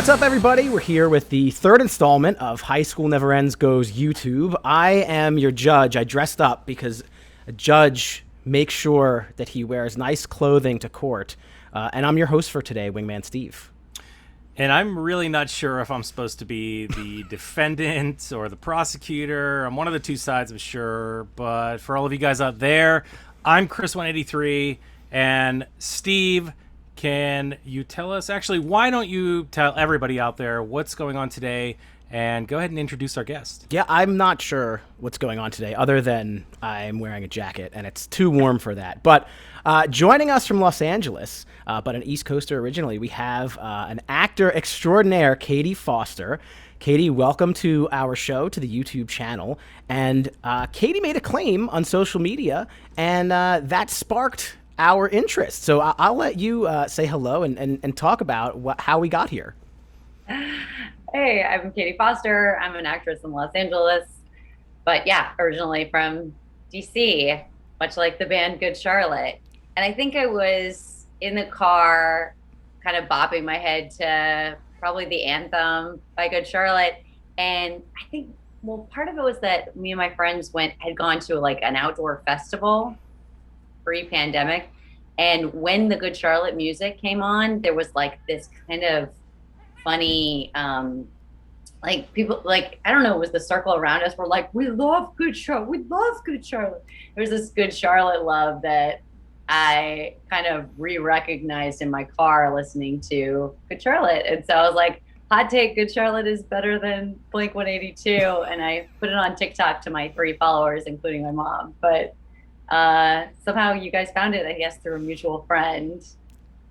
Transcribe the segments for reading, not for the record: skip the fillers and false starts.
What's up, everybody? We're here with the third installment of High School Never Ends Goes YouTube. I am your judge. I dressed up because a judge makes sure that he wears nice clothing to court. And I'm your host for today, Wingman Steve. And I'm really not sure if I'm supposed to be the defendant or the prosecutor. I'm one of the two sides, I'm sure. But for all of you guys out there, I'm Chris 183. And Steve, can you tell us, actually, why don't you tell everybody out there what's going on today, and go ahead and introduce our guest. Yeah, I'm not sure what's going on today, other than I'm wearing a jacket, and it's too warm for that. But joining us from Los Angeles, but an East Coaster originally, we have an actor extraordinaire, Katie Foster. Katie, welcome to our show, to the YouTube channel. And Katie made a claim on social media, and that sparked our interest. So I'll let you say hello and talk about how we got here. Hey, I'm Katie Foster. I'm an actress in Los Angeles, but yeah, originally from DC, much like the band Good Charlotte. And I think I was in the car kind of bopping my head to probably the anthem by Good Charlotte. And I think, well, part of it was that me and my friends had gone to like an outdoor festival pre-pandemic. And when the Good Charlotte music came on, there was like this kind of funny, like people, like, I don't know, it was the circle around us were like, we love Good Charlotte. We love Good Charlotte. There was this Good Charlotte love that I kind of re-recognized in my car listening to Good Charlotte. And so I was like, hot take, Good Charlotte is better than Blink 182. And I put it on TikTok to my 3 followers, including my mom. But somehow you guys found it, I guess, through a mutual friend.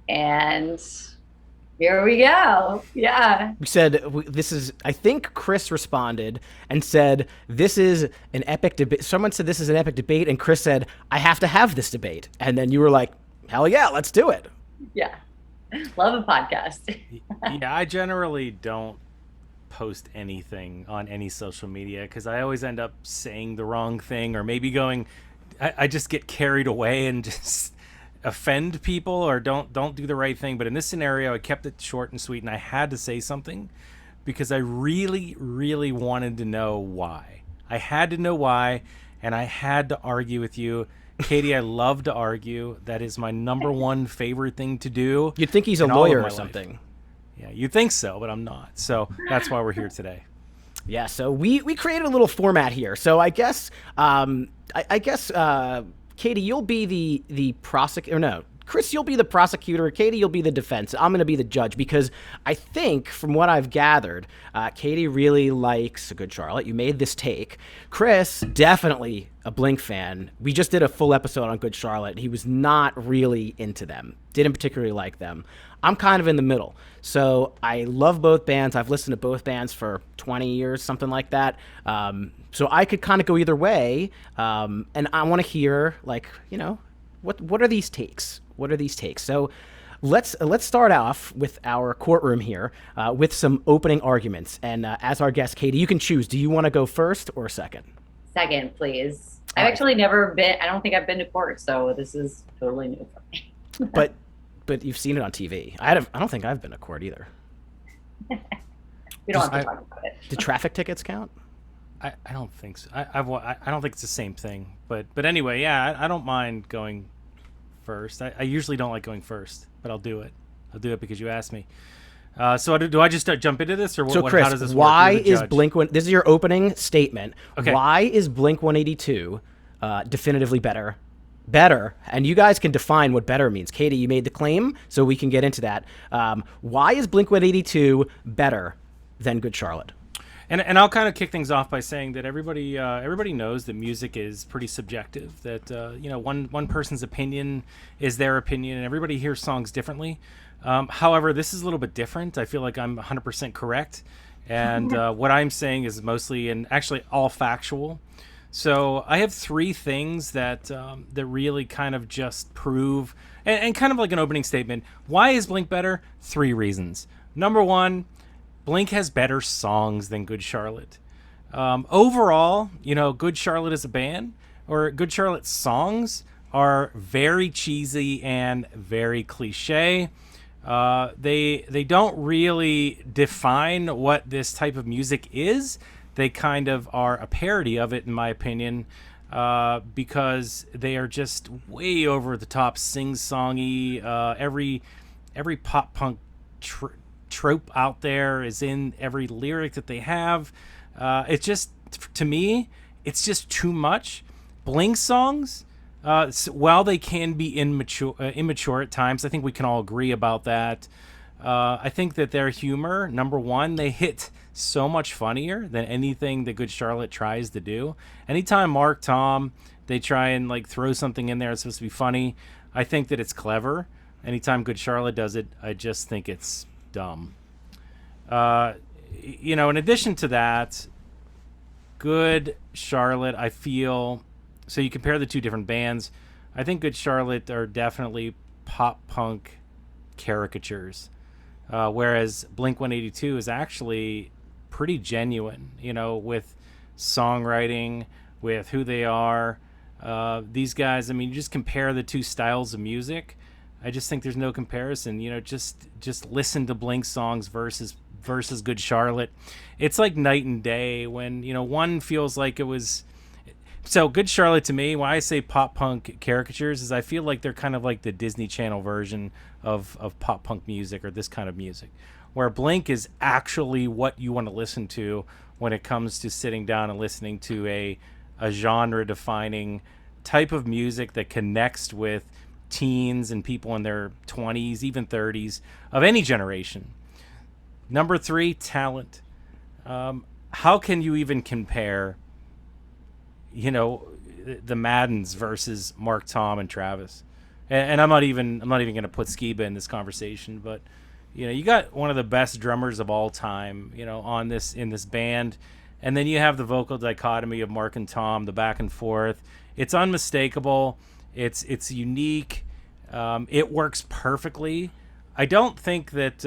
And here we go. Yeah. We said, this is, I think Chris responded and said, this is an epic debate. Someone said this is an epic debate. And Chris said, I have to have this debate. And then you were like, hell yeah, let's do it. Yeah. Love a podcast. Yeah, I generally don't post anything on any social media because I always end up saying the wrong thing, or maybe going, I just get carried away and just offend people or don't do the right thing. But in this scenario, I kept it short and sweet, and I had to say something because I really, really wanted to know why. I had to know why, and I had to argue with you. Katie, I love to argue. That is my number one favorite thing to do. You'd think he's a lawyer or something. Life. Yeah, you'd think so, but I'm not. So that's why we're here today. Yeah, so we created a little format here. So I guess Katie, you'll be the prosecutor. No, Chris, you'll be the prosecutor. Katie, you'll be the defense. I'm going to be the judge because I think, from what I've gathered, Katie really likes Good Charlotte. You made this take. Chris, definitely a Blink fan. We just did a full episode on Good Charlotte. He was not really into them. Didn't particularly like them. I'm kind of in the middle. So I love both bands. I've listened to both bands for 20 years, something like that. So I could kind of go either way. And I want to hear, like, you know, what are these takes? What are these takes? So let's start off with our courtroom here with some opening arguments. And as our guest, Katie, you can choose. Do you want to go first or second? Second, please. I've actually never been, I don't think I've been to court, so this is totally new for me. But you've seen it on TV. I don't think I've been to court either. We don't have to talk about it. Do traffic tickets count? I don't think so. I don't think it's the same thing. But anyway, yeah, I don't mind going first. I usually don't like going first, but I'll do it. I'll do it because you asked me. So do I just jump into this, or so what, Chris, how does this why work? is Blink One? This is your opening statement. Okay. Why is Blink 182 definitively better? Better, and you guys can define what better means. Katie, you made the claim, so we can get into that. Why is Blink 182 better than Good Charlotte? And I'll kind of kick things off by saying that everybody knows that music is pretty subjective. That one person's opinion is their opinion, and everybody hears songs differently. However, this is a little bit different. I feel like I'm 100% correct, and what I'm saying is mostly and actually all factual. So I have 3 things that really kind of just prove, and kind of like an opening statement. Why is Blink better? 3 reasons. Number 1, Blink has better songs than Good Charlotte. Overall, Good Charlotte as a band, or Good Charlotte's songs, are very cheesy and very cliche. They don't really define what this type of music is. They kind of are a parody of it, in my opinion, because they are just way over the top, sing-songy. Every pop punk trope out there is in every lyric that they have. It's just, to me, it's just too much. Blink songs, while they can be immature at times, I think we can all agree about that. I think that their humor, number one, they hit so much funnier than anything that Good Charlotte tries to do. Anytime Mark, Tom, they try and like throw something in there that's supposed to be funny, I think that it's clever. Anytime Good Charlotte does it, I just think it's dumb. In addition to that, Good Charlotte, I feel, so you compare the two different bands, I think Good Charlotte are definitely pop punk caricatures, whereas Blink 182 is actually pretty genuine, with songwriting, with who they are. These guys, I mean, you just compare the two styles of music, I just think there's no comparison. Just listen to Blink songs versus Good Charlotte. It's like night and day when, one feels like it was. So Good Charlotte, to me, when I say pop punk caricatures, is I feel like they're kind of like the Disney Channel version of pop punk music, or this kind of music, where Blink is actually what you want to listen to when it comes to sitting down and listening to a genre defining type of music that connects with teens and people in their 20s, even 30s, of any generation. Number 3, talent. How can you even compare, the Maddens versus Mark, Tom, and Travis? And I'm not even going to put Skiba in this conversation, but you got one of the best drummers of all time, in this band, and then you have the vocal dichotomy of Mark and Tom, the back and forth. It's unmistakable. It's unique. It works perfectly. I don't think that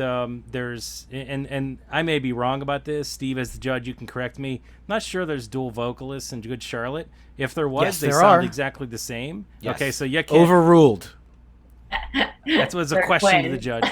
there's, and I may be wrong about this. Steve, as the judge, you can correct me. I'm not sure there's dual vocalists in Good Charlotte. If there was, Yes, they there sound are. exactly the same. Yes. Okay, so you can't. Overruled. That was a They're question to the twins. judge.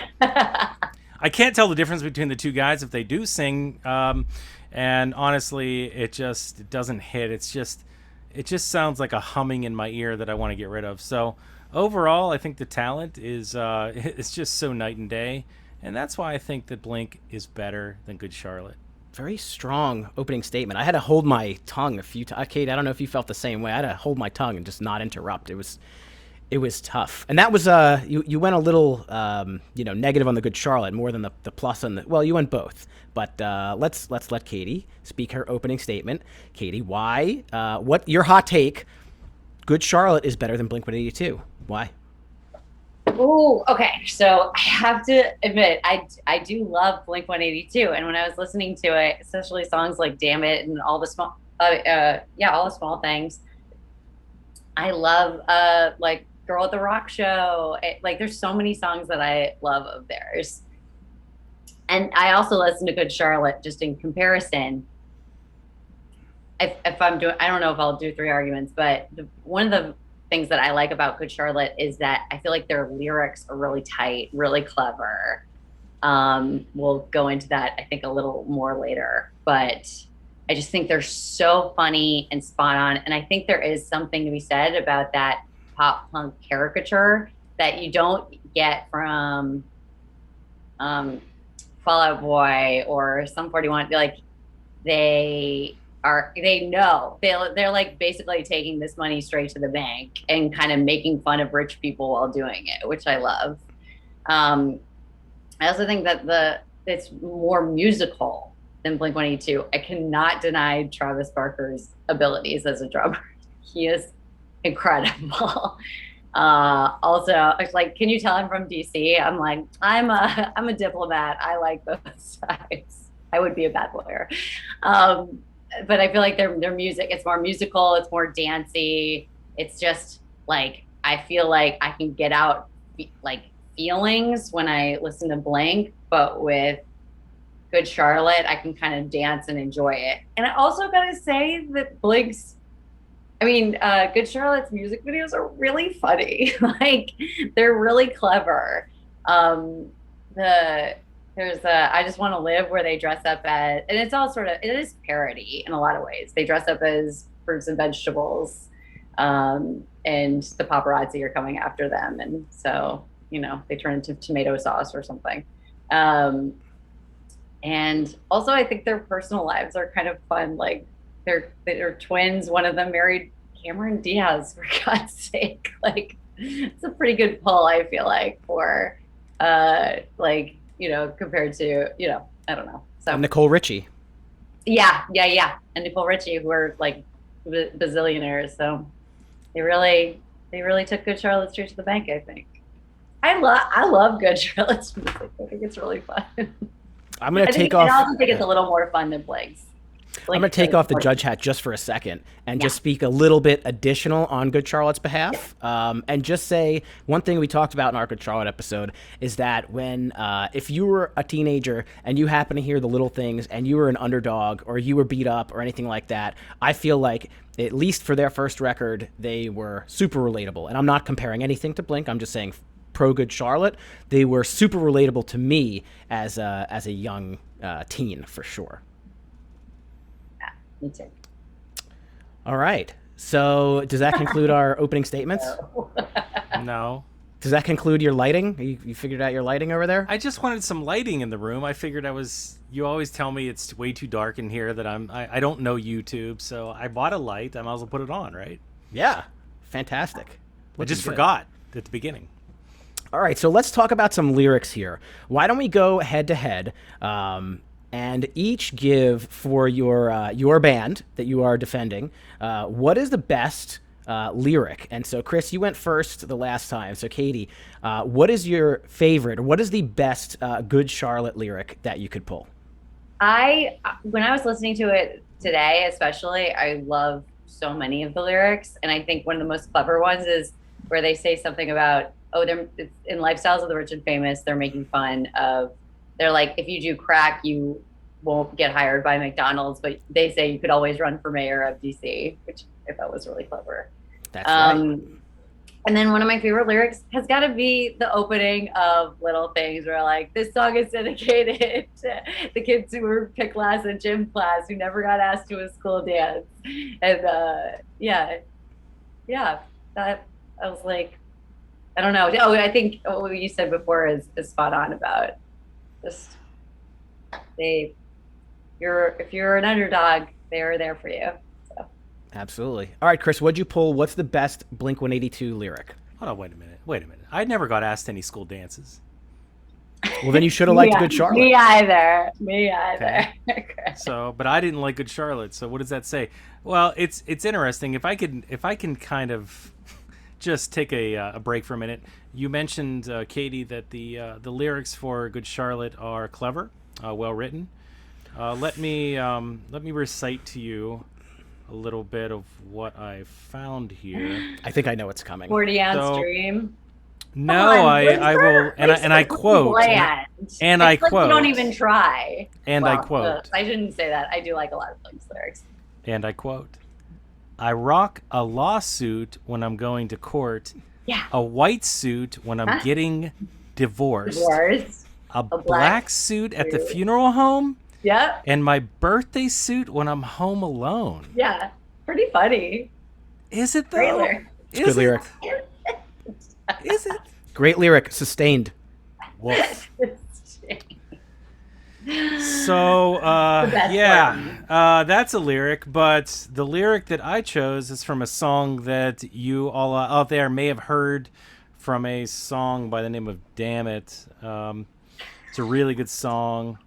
I can't tell the difference between the two guys if they do sing, and honestly, it doesn't hit. It just sounds like a humming in my ear that I want to get rid of. So overall, I think the talent is it's just so night and day, and that's why I think that Blink is better than Good Charlotte. Very strong opening statement. I had to hold my tongue a few times. Kate, I don't know if you felt the same way. I had to hold my tongue and just not interrupt. It was tough. And that was you went a little negative on the Good Charlotte more than the plus on the, well, you went both. But let's let Katie speak her opening statement. Katie, why? What your hot take? Good Charlotte is better than Blink 182. Why? Ooh, okay. So I have to admit, I do love Blink 182, and when I was listening to it, especially songs like "Damn It" and all the small, all the small things. I love like "Girl at the Rock Show." There's so many songs that I love of theirs, and I also listen to Good Charlotte. Just in comparison, if I'm doing, I don't know if I'll do 3 arguments, but one of the things that I like about Good Charlotte is that I feel like their lyrics are really tight, really clever. We'll go into that, I think, a little more later, but I just think they're so funny and spot on. And I think there is something to be said about that pop punk caricature that you don't get from Fall Out Boy or Sum 41. They're like basically taking this money straight to the bank and kind of making fun of rich people while doing it, which I love. I also think that it's more musical than Blink 182. I cannot deny Travis Barker's abilities as a drummer. He is incredible. Also, it's like, can you tell I'm from DC? I'm like, I'm a diplomat. I like both sides. I would be a bad lawyer. But I feel like their music, it's more musical, it's more dancey. It's just like, I feel like I can get out like feelings when I listen to Blink, but with Good Charlotte, I can kind of dance and enjoy it. And I also gotta say that Good Charlotte's music videos are really funny. Like, they're really clever. there's a I Just Want to Live, where they dress up as, and it's all sort of, it is parody in a lot of ways. They dress up as fruits and vegetables, and the paparazzi are coming after them, and so they turn into tomato sauce or something. And also, I think their personal lives are kind of fun. Like they're twins. One of them married Cameron Diaz, for God's sake. Like, it's a pretty good pull, I feel like, for compared to, I don't know. So Nicole Richie. Yeah. And Nicole Richie, who are like bazillionaires. So they really took Good Charlotte straight to the bank, I think. I love Good Charlotte's music. I think it's really fun. I'm going to take off. I also think it's a little more fun than Blake's. I'm going to take off the judge hat just for a second and just speak a little bit additional on Good Charlotte's behalf. And just say one thing we talked about in our Good Charlotte episode is that when, if you were a teenager and you happen to hear the little things and you were an underdog or you were beat up or anything like that, I feel like, at least for their first record, they were super relatable. And I'm not comparing anything to Blink. I'm just saying pro Good Charlotte, they were super relatable to me as a young teen, for sure. Me too. All right. So does that conclude our opening statements? No. Does that conclude your lighting? You figured out your lighting over there? I just wanted some lighting in the room. I figured you always tell me it's way too dark in here, that I don't know YouTube, so I bought a light. I might as well put it on, right? Yeah. Fantastic. I just forgot at the beginning. All right. So let's talk about some lyrics here. Why don't we go head to head? And each give for your band that you are defending, what is the best lyric? And so, Chris, you went first the last time. So, Katie, what is your favorite, or what is the best Good Charlotte lyric that you could pull? When I was listening to it today, especially, I love so many of the lyrics. And I think one of the most clever ones is where they say something about, it's in Lifestyles of the Rich and Famous, they're making fun of, they're like, if you do crack, you won't get hired by McDonald's, but they say you could always run for mayor of DC, which I thought was really clever. That's right. And then one of my favorite lyrics has got to be the opening of Little Things, where like, this song is dedicated to the kids who were picked last in gym class, who never got asked to a school dance. And that I was like, I don't know. Oh, I think what you said before is spot on about just if you're an underdog, they're there for you. So. Absolutely. All right, Chris, what'd you pull? What's the best Blink-182 lyric? Hold on, wait a minute. I never got asked any school dances. Well, then you should have liked Good Charlotte. Me either. Okay. So, but I didn't like Good Charlotte. So, what does that say? Well, it's interesting. If I can kind of just take a break for a minute. You mentioned, Katie, that the lyrics for Good Charlotte are clever, well written. Let me recite to you a little bit of what I found here. I think I know what's coming. 40-ounce dream. No, I will, and I quote, and I quote. Don't even try. And I quote. I shouldn't say that. I do like a lot of Blink's lyrics. And I quote. I rock a lawsuit when I'm going to court. Yeah. A white suit when I'm getting divorced. A black suit at the funeral home. Yeah. And my birthday suit when I'm home alone. Yeah. Pretty funny. Is it though? Great lyric. It's a good lyric. Is it? Great lyric. Sustained. Woof. So, that's a lyric, but the lyric that I chose is from a song that you all out there may have heard from a song by the name of Damn It. It's a really good song,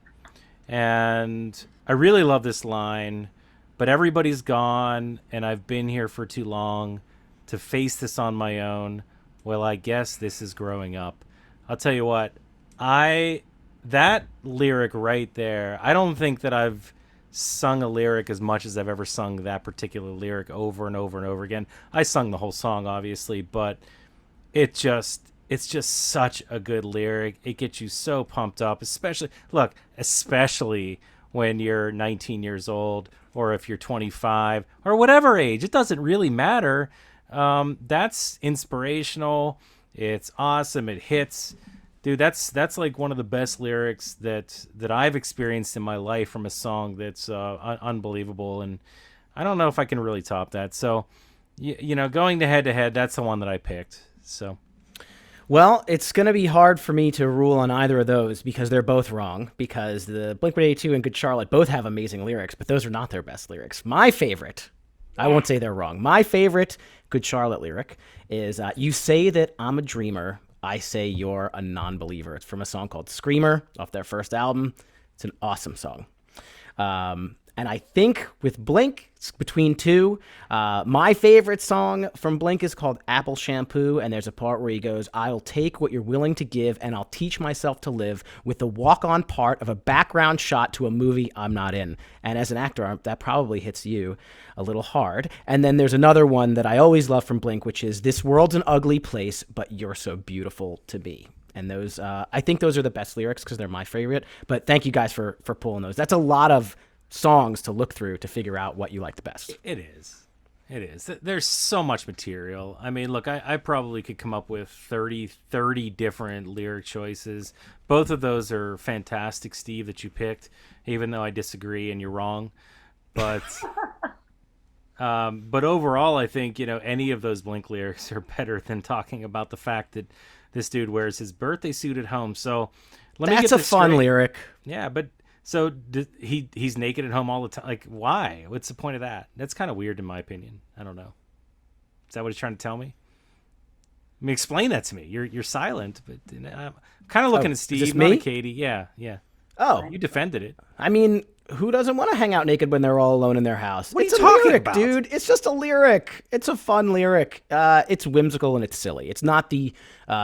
and I really love this line, but everybody's gone, and I've been here for too long to face this on my own. Well, I guess this is growing up. I'll tell you what, that lyric right there, I don't think that I've sung a lyric as much as I've ever sung that particular lyric over and over and over again. I sung the whole song, obviously, but it's just such a good lyric. It gets you so pumped up, especially when you're 19 years old, or if you're 25, or whatever age. It doesn't really matter. That's inspirational. It's awesome. It hits. Dude, that's like one of the best lyrics that I've experienced in my life from a song that's unbelievable, and I don't know if I can really top that. So, going to head, that's the one that I picked. So, Well, it's going to be hard for me to rule on either of those because they're both wrong. Because the Blink-182 and Good Charlotte both have amazing lyrics, but those are not their best lyrics. My favorite, I won't say they're wrong. My favorite Good Charlotte lyric is, "You say that I'm a dreamer. I say you're a non-believer." It's from a song called Screamer off their first album. It's an awesome song. And I think with Blink, it's between two. My favorite song from Blink is called Apple Shampoo, and there's a part where he goes, "I'll take what you're willing to give, and I'll teach myself to live with the walk-on part of a background shot to a movie I'm not in." And as an actor, that probably hits you a little hard. And then there's another one that I always love from Blink, which is, "This world's an ugly place, but you're so beautiful to be." And those, I think those are the best lyrics because they're my favorite. But thank you guys for pulling those. That's a lot of songs to look through to figure out what you like the best. it is. It is. There's so much material. I mean, look, I probably could come up with 30 different lyric choices. Both of those are fantastic, Steve, that you picked, even though I disagree and you're wrong. But but overall, I think, any of those Blink lyrics are better than talking about the fact that this dude wears his birthday suit at home. So let me get That's a this fun straight. lyric. Yeah, but so he's naked at home all the time. Like, why? What's the point of that? That's kind of weird in my opinion. I don't know. Is that what he's trying to tell me? I mean, explain that to me. You're silent, but I'm kind of looking at Steve, this not me? at Katie. Yeah. Oh, You defended it. I mean, who doesn't want to hang out naked when they're all alone in their house? What are It's you a talking lyric, about? dude. It's just a lyric. It's a fun lyric. It's whimsical and it's silly. It's not the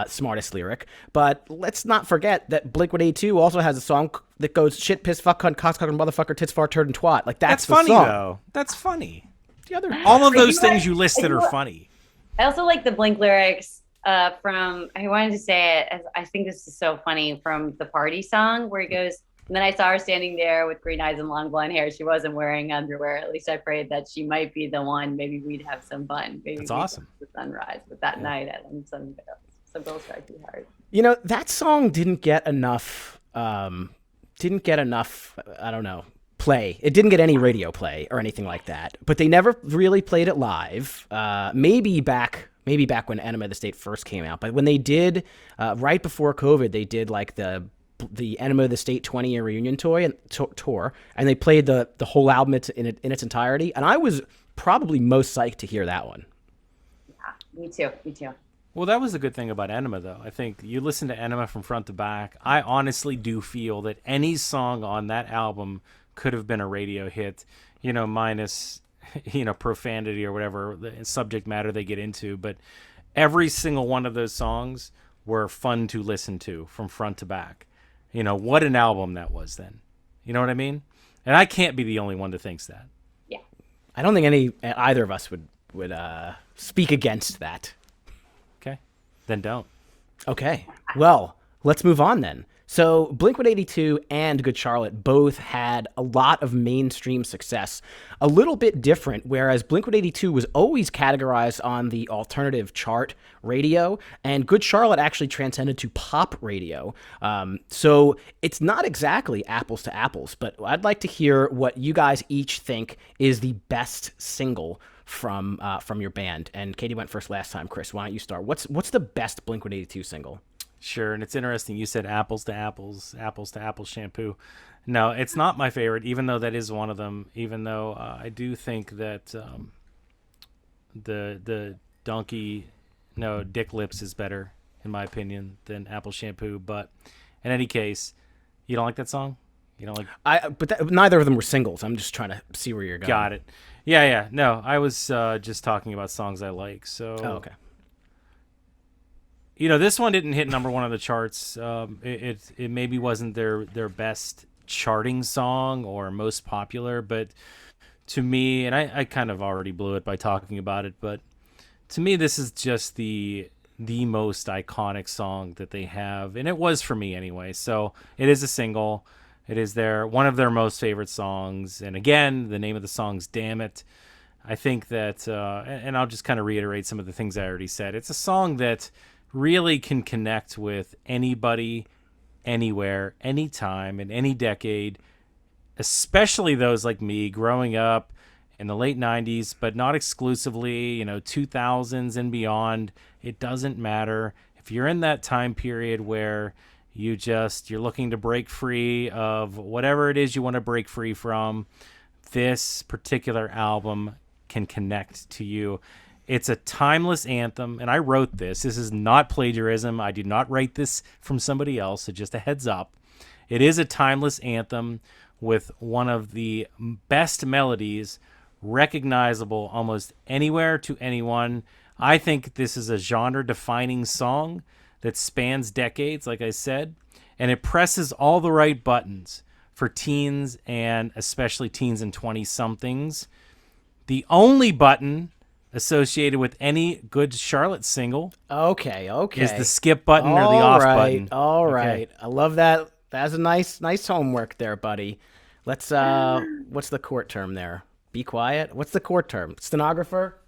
smartest lyric, but let's not forget that Blink-182 also has a song that goes shit, piss, fuck, cunt, cocksucker, motherfucker, tits, fart, turd, and twat. Like that's the funny song. though. That's funny. The other All of But those you know things what? you listed You are know what? funny. I also like the Blink lyrics from, I wanted to say it, as I think this is so funny, from the party song where he goes, "And then I saw her standing there with green eyes and long blonde hair. She wasn't wearing underwear. At least I prayed that she might be the one. Maybe we'd have some fun. Maybe That's we'd awesome. watch the sunrise. But that night, I let some girls strike me hard." That song didn't get enough. I don't know. Play. It didn't get any radio play or anything like that. But they never really played it live. Maybe back when Enema of the State first came out. But when they did, right before COVID, they did like the Enema of the State 20-year reunion tour, and they played the whole album in its entirety. And I was probably most psyched to hear that one. Yeah, me too. Me too. Well, that was the good thing about Enema, though. I think you listen to Enema from front to back. I honestly do feel that any song on that album could have been a radio hit, minus, profanity or whatever the subject matter they get into. But every single one of those songs were fun to listen to from front to back. What an album that was then. You know what I mean? And I can't be the only one that thinks that. Yeah. I don't think either of us would speak against that. Okay? Then don't. Okay. Well, let's move on then. So Blink-182 and Good Charlotte both had a lot of mainstream success, a little bit different, whereas Blink-182 was always categorized on the alternative chart radio, and Good Charlotte actually transcended to pop radio. So it's not exactly apples to apples, but I'd like to hear what you guys each think is the best single from your band. And Katie went first last time. Chris, why don't you start? What's the best Blink-182 single? Sure, and it's interesting. You said apples to apples shampoo. No, it's not my favorite, even though that is one of them. Even though I do think that the Dick Lips is better, in my opinion, than apple shampoo. But in any case, you don't like that song? You don't like? But neither of them were singles. I'm just trying to see where you're going. Got it. Yeah. No, I was just talking about songs I like. So. Oh, okay. This one didn't hit number one on the charts. It maybe wasn't their best charting song or most popular, but to me, and I kind of already blew it by talking about it, but to me, this is just the most iconic song that they have, and it was for me anyway. So it is a single. It is one of their most favorite songs, and again, the name of the song's "Damn It." I think that, and I'll just kind of reiterate some of the things I already said. It's a song that really can connect with anybody, anywhere, anytime, in any decade, especially those like me growing up in the late 90s, but not exclusively, 2000s and beyond. It doesn't matter. If you're in that time period where you're looking to break free of whatever it is you want to break free from, this particular album can connect to you. It's a timeless anthem, and I wrote this. This is not plagiarism. I did not write this from somebody else, so just a heads up. It is a timeless anthem with one of the best melodies, recognizable almost anywhere to anyone. I think this is a genre-defining song that spans decades, like I said, and it presses all the right buttons for teens, and especially teens and 20-somethings. The only button associated with any Good Charlotte single Okay. is the skip button or the off button. All right. I love that. That's a nice homework there, buddy. Let's what's the court term there? Be quiet. What's the court term? Stenographer?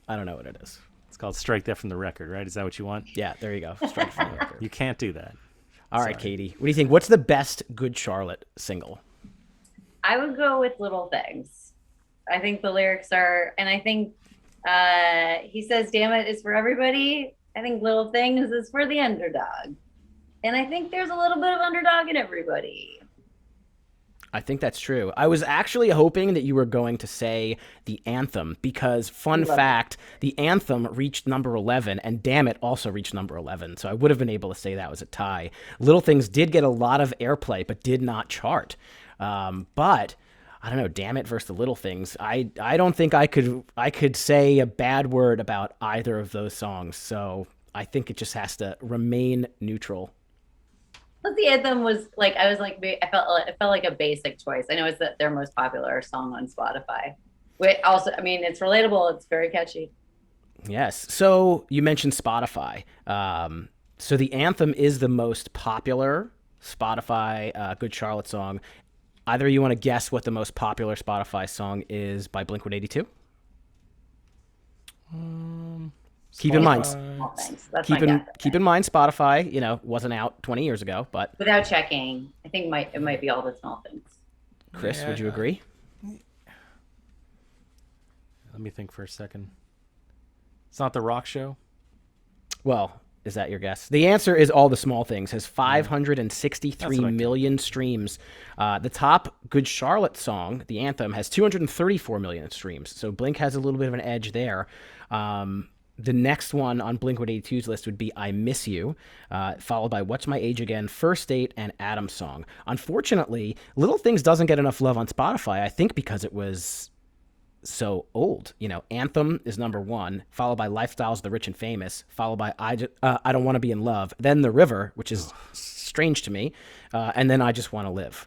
I don't know what it is. It's called strike that from the record, right? Is that what you want? Yeah, there you go. Strike from the record. You can't do that. All right, Katie. What do you think? What's the best Good Charlotte single? I would go with Little Things. I think the lyrics are, and I think he says, damn it, is for everybody. I think Little Things is for the underdog. And I think there's a little bit of underdog in everybody. I think that's true. I was actually hoping that you were going to say the anthem because, fun fact, the anthem reached number 11, and Damn It also reached number 11, so I would have been able to say that was a tie. Little Things did get a lot of airplay, but did not chart. But I don't know, Damn It versus the Little Things. I don't think I could say a bad word about either of those songs, so I think it just has to remain neutral. Plus, the anthem was like, I felt like a basic choice. I know it's their most popular song on Spotify. Also, I mean, it's relatable. It's very catchy. Yes. So you mentioned Spotify. So the anthem is the most popular Spotify Good Charlotte song. Either you want to guess what the most popular Spotify song is by Blink-182? Keep in mind, keep in mind, Spotify, wasn't out 20 years ago, but without checking, I think it might be All the Small Things. Chris, would you agree? Let me think for a second. It's not The Rock Show? Well, is that your guess? The answer is All the Small Things. Has 563 million streams. The top Good Charlotte song, the anthem, has 234 million streams. So Blink has a little bit of an edge there. The next one on Blink-182's list would be I Miss You, followed by What's My Age Again, First Date, and Adam's Song. Unfortunately, Little Things doesn't get enough love on Spotify, I think because it was so old. Anthem is number 1, followed by Lifestyles of the Rich and Famous, followed by I Don't Want to Be in Love, then The River, which is strange to me, and then I Just Want to Live.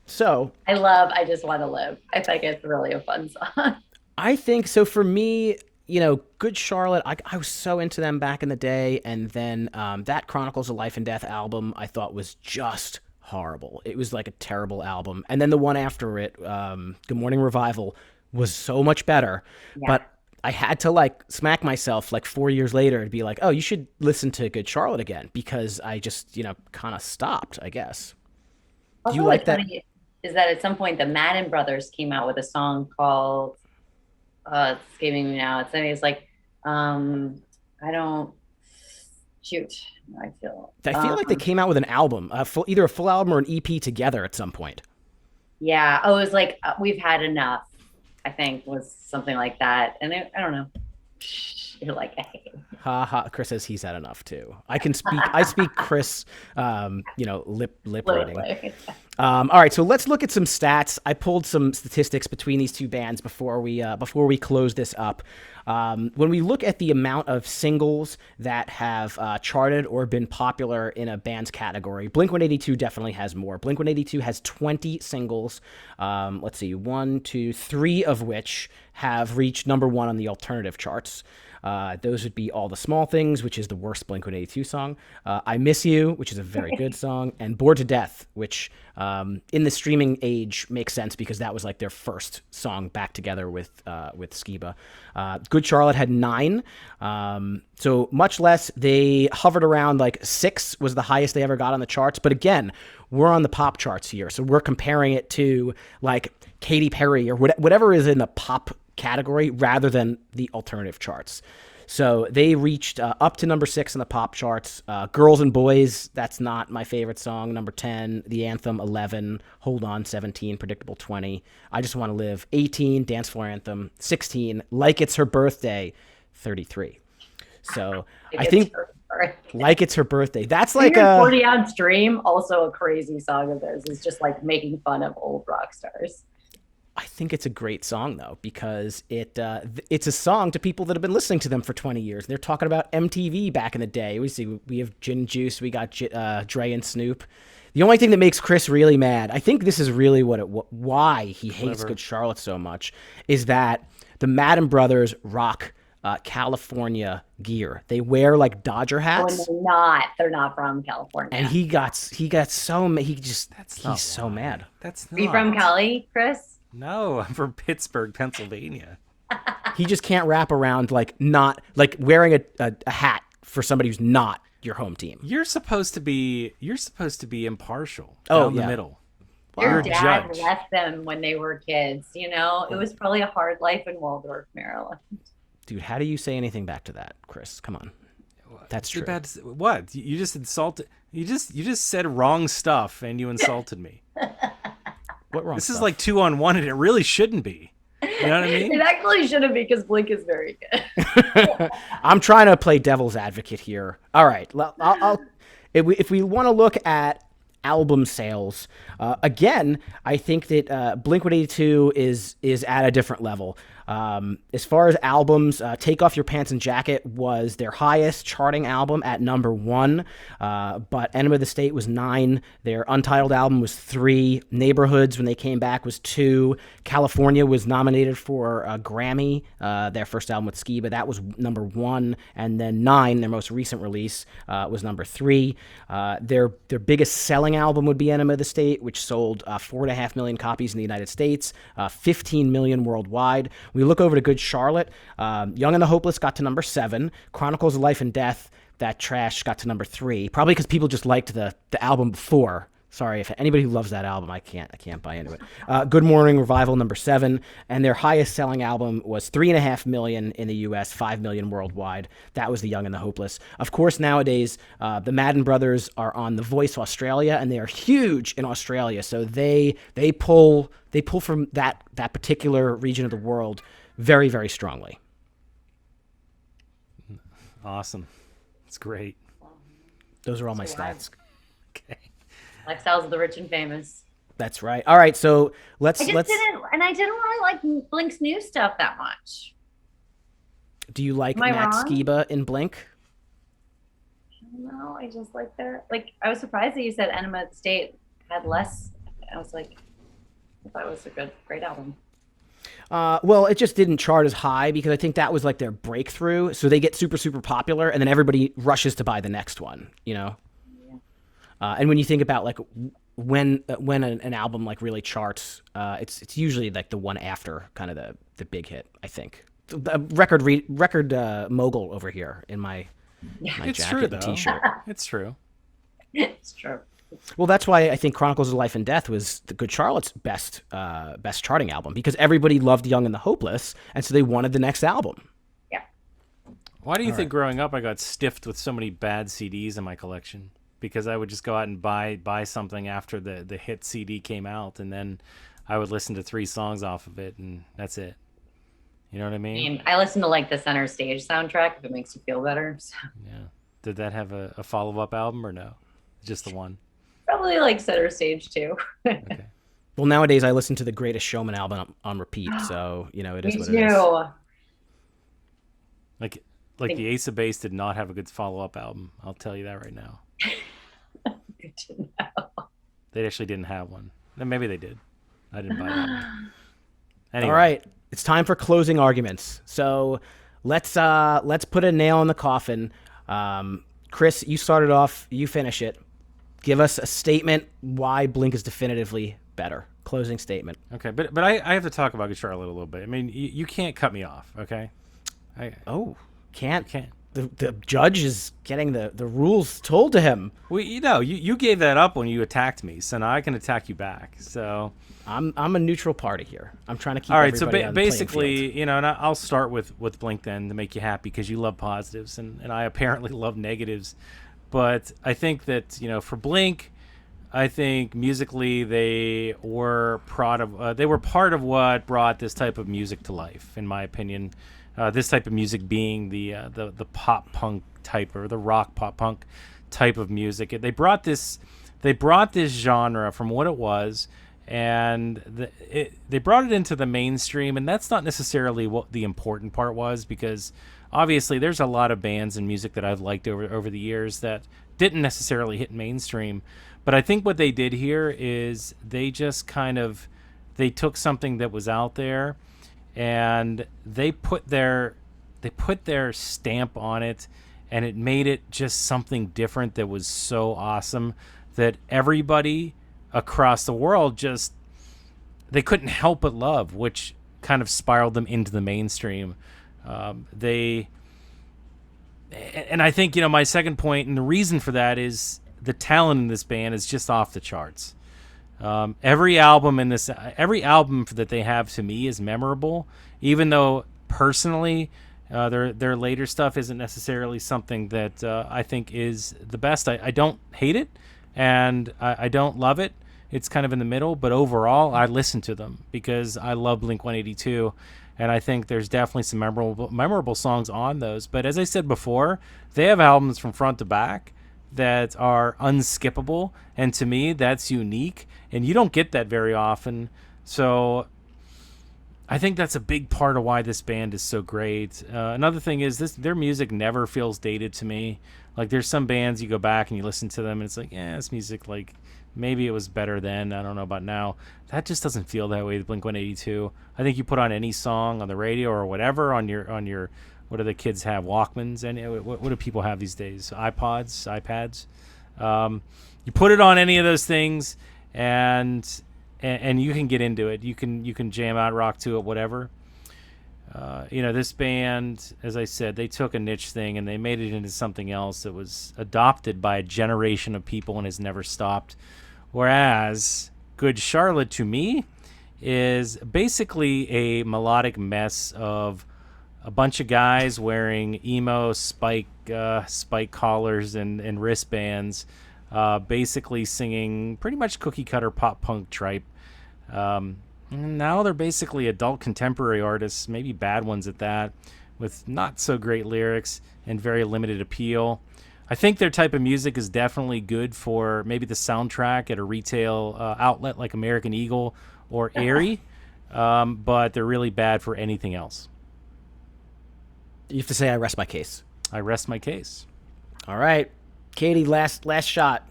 So I love I Just Want to Live. I think it's really a fun song. I think so. For me, Good Charlotte, I was so into them back in the day, and then that Chronicles of Life and Death album I thought was just horrible. It was like a terrible album. And then the one after it, Good Morning Revival, was so much better. Yeah. But I had to smack myself 4 years later to be like, oh, you should listen to Good Charlotte again, because I just, kind of stopped, I guess. Also, do you like that? Is that at some point the Madden Brothers came out with a song called it's escaping me now. It's like, I don't shoot. I feel like they came out with an album, either a full album or an EP together at some point. Yeah. Oh, it was like We've Had Enough, I think, was something like that. And I don't know. You're like, hey. Ha ha. Chris says he's had enough too. I speak Chris, lip reading. All right, so let's look at some stats. I pulled some statistics between these two bands before we close this up. When we look at the amount of singles that have charted or been popular in a band's category, Blink-182 definitely has more. Blink-182 has 20 singles. Let's see, 1, 2, 3 of which have reached number 1 on the alternative charts. Those would be All the Small Things, which is the worst Blink-182 song. I Miss You, which is a very good song. And Bored to Death, which in the streaming age makes sense because that was like their first song back together with Skiba. Good Charlotte had 9. So much less. They hovered around like 6 was the highest they ever got on the charts. But again, we're on the pop charts here. So we're comparing it to like Katy Perry or whatever is in the pop category rather than the alternative charts. So they reached up to number 6 in the pop charts. Girls and Boys, that's not my favorite song. Number 10, The Anthem, 11, Hold On, 17, Predictable, 20, I Just Want to Live, 18, Dance Floor Anthem, 16, Like It's Her Birthday, 33. So I think Like It's Her Birthday. That's like a 40 ounce dream. Also a crazy song of theirs. Is just like making fun of old rock stars. I think it's a great song though because it's a song to people that have been listening to them for 20 years. They're talking about MTV back in the day. We have Gin and Juice. We got Dre and Snoop. The only thing that makes Chris really mad, I think this is really why he hates Good Charlotte so much, is that the Madden Brothers rock California gear. They wear like Dodger hats. Oh, they're not from California. And he's so mad. That's not. Are you from Cali, Chris? No, I'm from Pittsburgh, Pennsylvania. He just can't wrap around not wearing a hat for somebody who's not your home team. You're supposed to be impartial. Oh, down the middle. Your dad left them when they were kids. You know, it was probably a hard life in Waldorf, Maryland. Dude, how do you say anything back to that, Chris? Come on. That's true. What? You just insulted. You just said wrong stuff and you insulted me. What wrong This stuff? is like 2-on-1 and it really shouldn't be. You know what I mean? It actually shouldn't be because Blink is very good. I'm trying to play devil's advocate here. All right. If we want to look at album sales, again, I think that Blink-182 is at a different level. As far as albums, Take Off Your Pants and Jacket was their highest charting album at number 1, but Enema of the State was 9. Their Untitled album was 3. Neighborhoods, when they came back, was 2. California was nominated for a Grammy, their first album with Skiba. That was number 1. And then 9, their most recent release, was number 3. Their biggest selling album would be Enema of the State, which sold 4.5 million copies in the United States, 15 million worldwide. We look over to Good Charlotte. Young and the Hopeless got to number 7. Chronicles of Life and Death, that trash, got to number 3. Probably because people just liked the album before. Sorry, if anybody who loves that album, I can't buy into it. Good Morning Revival, number 7. And their highest selling album was 3.5 million in the U.S., 5 million worldwide. That was the Young and the Hopeless. Of course, nowadays, the Madden Brothers are on The Voice Australia, and they are huge in Australia. So they pull from that particular region of the world very, very strongly. Awesome. It's great. Those are all my stats. Okay. Lifestyles of the rich and famous. That's right. All right, so I didn't really like Blink's new stuff that much. Do you like Am I Matt wrong? Skiba in Blink? No, I just like I was surprised that you said Enema of the State had less. I was like, I thought it was a great album. Well, it just didn't chart as high because I think that was like their breakthrough. So they get super, super popular, and then everybody rushes to buy the next one, you know? Yeah. And when you think about like when an album like really charts, it's usually like the one after kind of the big hit, I think. The record mogul over here in my It's jacket true, and though. t-shirt. It's true. It's true. Well, that's why I think Chronicles of Life and Death was the Good Charlotte's best charting album because everybody loved Young and the Hopeless, and so they wanted the next album. Yeah. Why do you think growing up I got stiffed with so many bad CDs in my collection? Because I would just go out and buy something after the hit CD came out, and then I would listen to 3 songs off of it, and that's it. You know what I mean? I listen to like the Center Stage soundtrack if it makes you feel better. So. Yeah. Did that have a follow-up album or no? Just the one? Probably like Center Stage too. Okay. Well, nowadays I listen to the Greatest Showman album on repeat, so you know it is Me what too. it is. Like the Ace of Base did not have a good follow-up album. I'll tell you that right now. Good to know. They actually didn't have one. Then maybe they did. I didn't buy that one. Anyway. All right, it's time for closing arguments. So let's put a nail in the coffin. Chris, you started off. You finish it. Give us a statement why Blink is definitively better. Closing statement. Okay, but I have to talk about Good Charlotte a little bit. I mean, you can't cut me off, okay? Can't. Can't. The judge is getting the rules told to him. Well, you gave that up when you attacked me, so now I can attack you back. So I'm a neutral party here. I'm trying to keep all right. So everybody on the playing basically, field. and I'll start with Blink then to make you happy because you love positives and I apparently love negatives. But I think that for Blink, I think musically they were part of what brought this type of music to life, in my opinion. This type of music being the pop punk type or the rock pop punk type of music. They brought this genre from what it was, and they brought it into the mainstream. And that's not necessarily what the important part was, because obviously there's a lot of bands and music that I've liked over the years that didn't necessarily hit mainstream. But I think what they did here is they just they took something that was out there, and they put their stamp on it, and it made it just something different that was so awesome that everybody across the world they couldn't help but love, which kind of spiraled them into the mainstream. And I think my second point, and the reason for that is the talent in this band is just off the charts. Every album that they have to me is memorable, even though personally their later stuff isn't necessarily something that I think is the best. I don't hate it, and I don't love it. It's kind of in the middle, but overall I listen to them because I love Blink-182, and I think there's definitely some memorable songs on those. But as I said before, they have albums from front to back that are unskippable, and to me that's unique, and you don't get that very often. So I think that's a big part of why this band is so great. Another thing is their music never feels dated to me. Like there's some bands you go back and you listen to them and it's like, this music, like maybe it was better then, I don't know about now. That just doesn't feel that way with Blink-182. I think you put on any song on the radio or whatever on your what do the kids have, Walkmans, and what do people have these days, iPads. You put it on any of those things, and you can get into it. You can jam out, rock to it, whatever. This band, as I said, they took a niche thing and they made it into something else that was adopted by a generation of people and has never stopped. Whereas Good Charlotte, to me, is basically a melodic mess of a bunch of guys wearing emo spike collars and wristbands, basically singing pretty much cookie cutter pop punk tripe. Now they're basically adult contemporary artists, maybe bad ones at that, with not so great lyrics and very limited appeal. I think their type of music is definitely good for maybe the soundtrack at a retail outlet like American Eagle or Aerie, but they're really bad for anything else. You have to say, I rest my case. I rest my case. All right. Katie, last shot.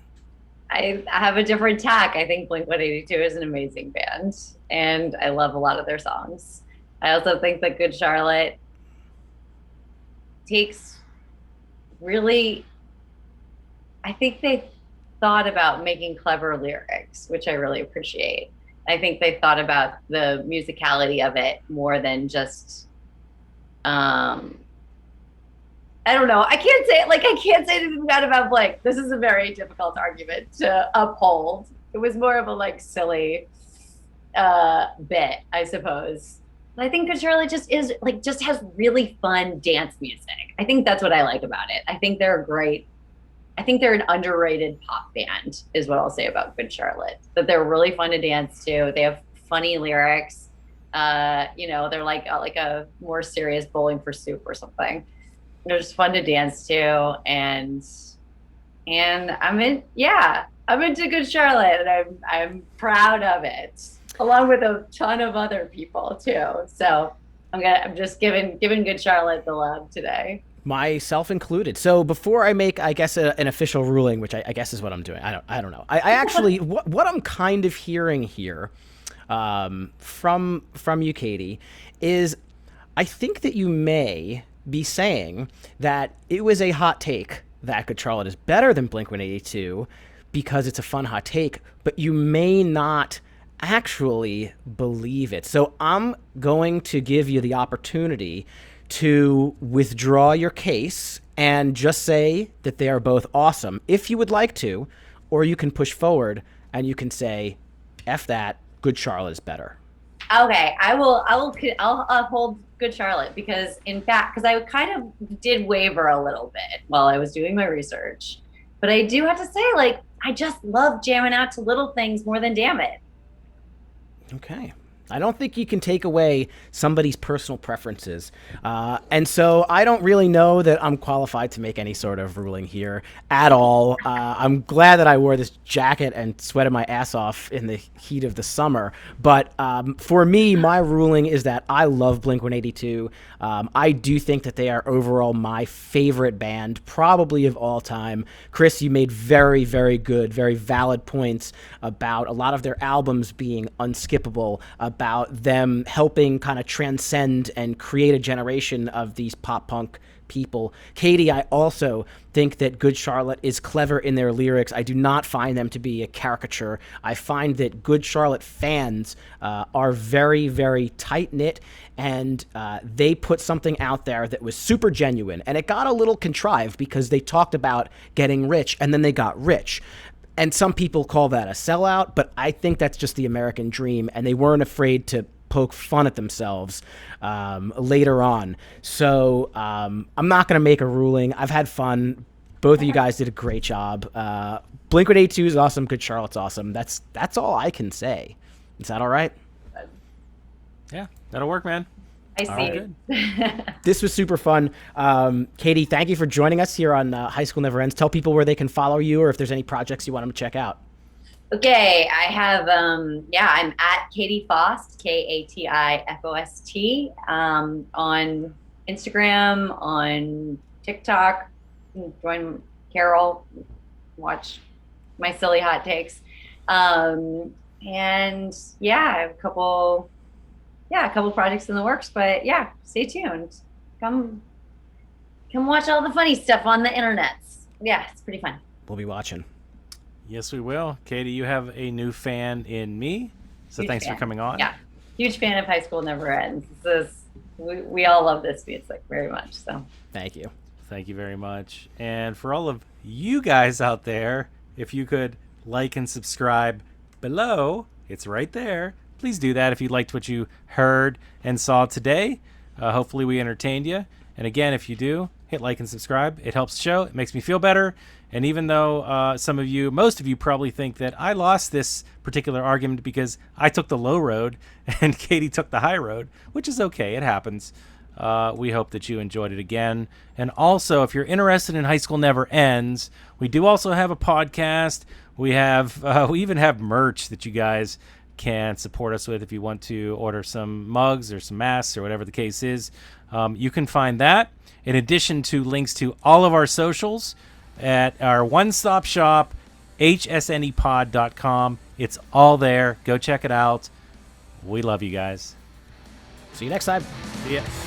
I have a different tack. I think Blink-182 is an amazing band, and I love a lot of their songs. I also think that Good Charlotte takes really, I think they thought about making clever lyrics, which I really appreciate. I think they thought about the musicality of it more than just I don't know. I can't say anything bad about Blink. This is a very difficult argument to uphold. It was more of a silly bit, I suppose. But I think Good Charlotte just has really fun dance music. I think that's what I like about it. I think they're an underrated pop band, is what I'll say about Good Charlotte. That they're really fun to dance to. They have funny lyrics. They're like a more serious Bowling for Soup or something. They're just fun to dance to, and I'm into Good Charlotte, and I'm proud of it, along with a ton of other people too. So I'm just giving Good Charlotte the love today. Myself included. So before I make, I guess, an official ruling, which I guess is what I'm doing. I don't know. I actually what I'm kind of hearing here from you, Katie, is I think that you may be saying that it was a hot take that Good Charlotte is better than Blink-182 because it's a fun hot take, but you may not actually believe it. So I'm going to give you the opportunity to withdraw your case and just say that they are both awesome if you would like to, or you can push forward and you can say, F that, Good Charlotte is better. Okay, I'll uphold Good Charlotte because, in fact, because I kind of did waver a little bit while I was doing my research, but I do have to say, like, I just love jamming out to Little Things more than Damn It. Okay. I don't think you can take away somebody's personal preferences. And so I don't really know that I'm qualified to make any sort of ruling here at all. I'm glad that I wore this jacket and sweated my ass off in the heat of the summer. But for me, my ruling is that I love Blink-182. I do think that they are overall my favorite band, probably of all time. Chris, you made very, very good, very valid points about a lot of their albums being unskippable, about them helping kind of transcend and create a generation of these pop punk people. Katie, I also think that Good Charlotte is clever in their lyrics. I do not find them to be a caricature. I find that Good Charlotte fans are very, very tight-knit, and they put something out there that was super genuine. And it got a little contrived because they talked about getting rich, and then they got rich. And some people call that a sellout, but I think that's just the American dream, and they weren't afraid to poke fun at themselves later on. So I'm not going to make a ruling. I've had fun. Both of you guys did a great job. Blink-182 is awesome. Good Charlotte's awesome. That's all I can say. Is that all right? Yeah, that'll work, man. I see. Right. This was super fun. Katie, thank you for joining us here on High School Never Ends. Tell people where they can follow you or if there's any projects you want them to check out. Okay, I have, I'm at Katie Fost, KATIFOST, on Instagram, on TikTok. Join Carol, watch my silly hot takes. And yeah, I have a couple projects in the works, but yeah, stay tuned. Come watch all the funny stuff on the internet. Yeah, it's pretty fun. We'll be watching. Yes, we will. Katie, you have a new fan in me, so Huge thanks fan. for coming on. Yeah, huge fan of High School Never Ends. We all love this music very much. So Thank you. Thank you very much. And for all of you guys out there, if you could like and subscribe below, it's right there. Please do that if you liked what you heard and saw today. Hopefully we entertained you. And again, if you do, hit like and subscribe. It helps the show. It makes me feel better. And even though most of you probably think that I lost this particular argument because I took the low road and Katie took the high road, which is okay. It happens. We hope that you enjoyed it again. And also, if you're interested in High School Never Ends, we do also have a podcast. We even have merch that you guys can support us with if you want to order some mugs or some masks or whatever the case is. You can find that in addition to links to all of our socials at our one-stop shop, hsnepod.com. It's all there. Go check it out. We love you guys. See you next time. See ya.